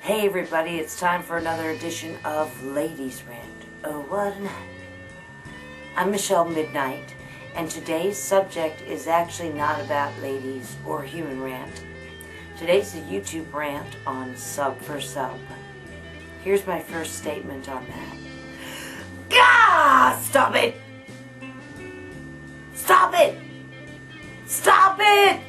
Hey everybody, it's time for another edition of Ladies Rant. It's time for another edition of Ladies Rant. Oh, what a night. I'm MicheleMidnight, and today's subject is actually not about ladies or human rant. Today's a YouTube rant on Sub4Sub. Here's my first statement on that. Gah! Stop it! Stop it! Stop it!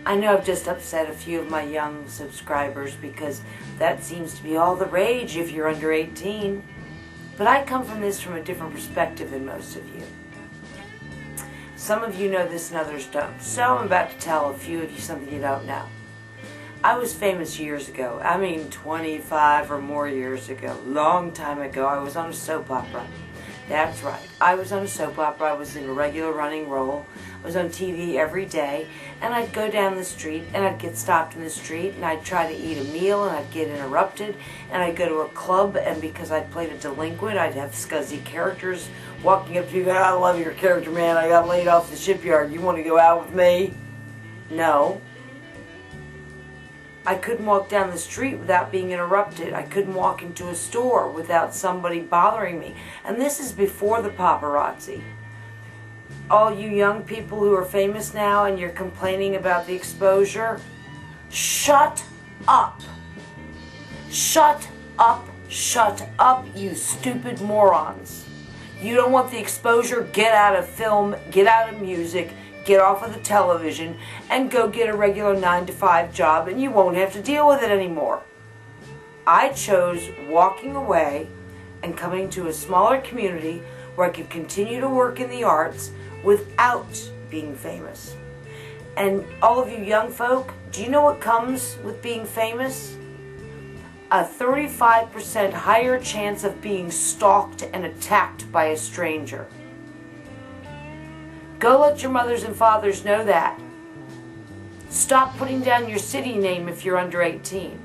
I know I've just upset a few of my young subscribers because that seems to be all the rage if you're under 18. But I come from this from a different perspective than most of you. Some of you know this and others don't. So I'm about to tell a few of you something you don't know. I was famous years ago. 25 or more years ago. Long time ago. I was on a soap opera. That's right. I was on a soap opera. I was in a regular running role. I was on TV every day, and I'd go down the street, and I'd get stopped in the street, and I'd try to eat a meal, and I'd get interrupted, and I'd go to a club, and because I played a delinquent, I'd have scuzzy characters walking up to you, I love your character, man. I got laid off the shipyard. You want to go out with me? No. I couldn't walk down the street without being interrupted. I couldn't walk into a store without somebody bothering me. And this is before the paparazzi. All you young people who are famous now and you're complaining about the exposure, shut up. Shut up, you stupid morons. You don't want the exposure? Get out of film, get out of music, get off of the television, and go get a regular 9-to-5 job, and you won't have to deal with it anymore. I chose walking away and coming to a smaller community where I could continue to work in the arts without being famous. And all of you young folk, do you know what comes with being famous? A 35% higher chance of being stalked and attacked by a stranger. Go let your mothers and fathers know that. Stop putting down your city name if you're under 18.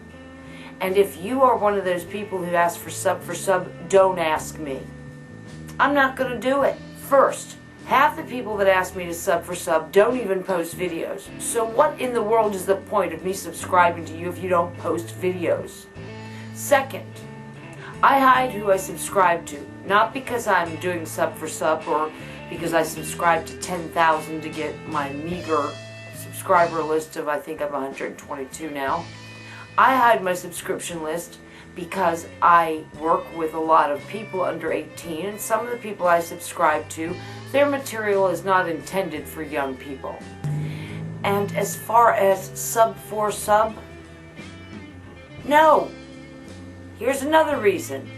And if you are one of those people who ask for Sub4Sub, don't ask me. I'm not going to do it. First, half the people that ask me to Sub4Sub don't even post videos. So what in the world is the point of me subscribing to you if you don't post videos? Second, I hide who I subscribe to. Not because I'm doing Sub4Sub or because I subscribe to 10,000 to get my meager subscriber list of, I think I'm 122 now. I hide my subscription list because I work with a lot of people under 18, and some of the people I subscribe to, their material is not intended for young people. And as far as Sub4Sub, no. Here's another reason.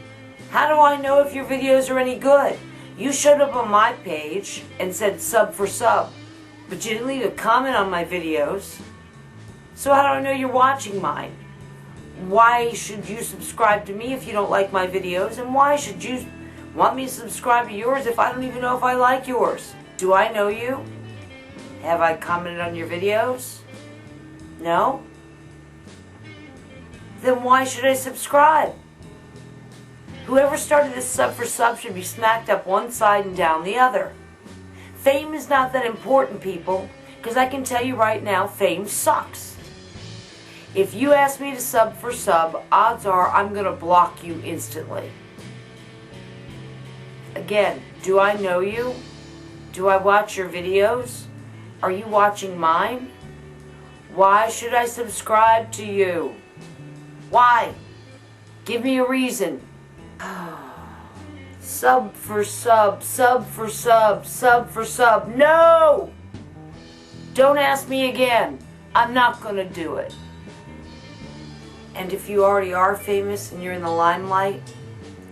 How do I know if your videos are any good? You showed up on my page and said Sub4Sub, but you didn't leave a comment on my videos. So how do I know you're watching mine? Why should you subscribe to me if you don't like my videos? And why should you want me to subscribe to yours if I don't even know if I like yours? Do I know you? Have I commented on your videos? No? Then why should I subscribe? Whoever started this Sub4Sub should be smacked up one side and down the other. Fame is not that important, people, because I can tell you right now, fame sucks. If you ask me to Sub4Sub, odds are I'm going to block you instantly. Again, do I know you? Do I watch your videos? Are you watching mine? Why should I subscribe to you? Why? Give me a reason. Sub4Sub, Sub4Sub, Sub4Sub. No! Don't ask me again. I'm not going to do it. And if you already are famous and you're in the limelight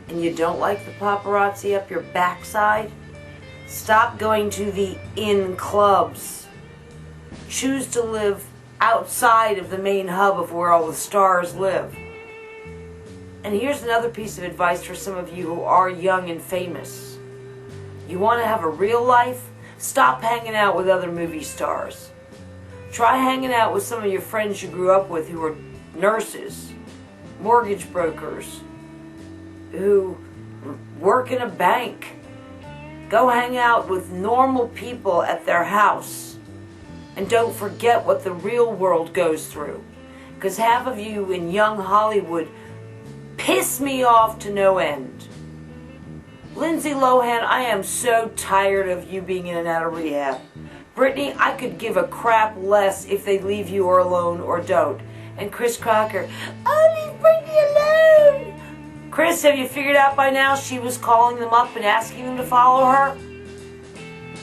and you don't like the paparazzi up your backside, stop going to the in clubs. Choose to live outside of the main hub of where all the stars live. And here's another piece of advice for some of you who are young and famous. You want to have a real life? Stop hanging out with other movie stars. Try hanging out with some of your friends you grew up with who are nurses, mortgage brokers, who work in a bank. Go hang out with normal people at their house. And don't forget what the real world goes through. Because half of you in young Hollywood piss me off to no end. Lindsay Lohan, I am so tired of you being in and out of rehab. Brittney, I could give a crap less if they leave you or alone or don't. And Chris Crocker, oh, leave Brittney alone. Chris, have you figured out by now she was calling them up and asking them to follow her?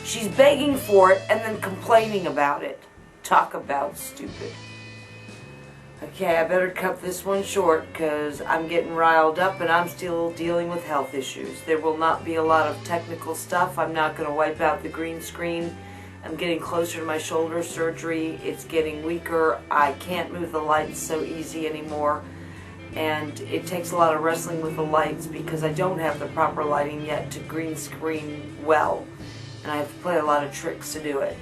She's begging for it and then complaining about it. Talk about stupid. Okay, I better cut this one short because I'm getting riled up and I'm still dealing with health issues. There will not be a lot of technical stuff. I'm not going to wipe out the green screen. I'm getting closer to my shoulder surgery. It's getting weaker. I can't move the lights so easy anymore. And it takes a lot of wrestling with the lights because I don't have the proper lighting yet to green screen well. And I have to play a lot of tricks to do it.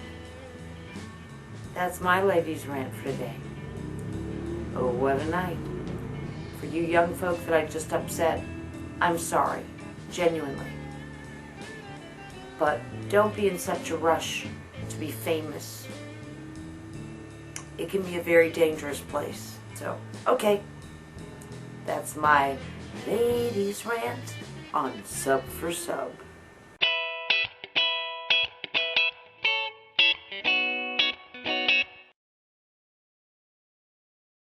That's my ladies' rant for today. Oh, what a night. For you young folk that I just upset, I'm sorry. Genuinely. But don't be in such a rush to be famous. It can be a very dangerous place. So, okay. That's my ladies' rant on Sub4Sub.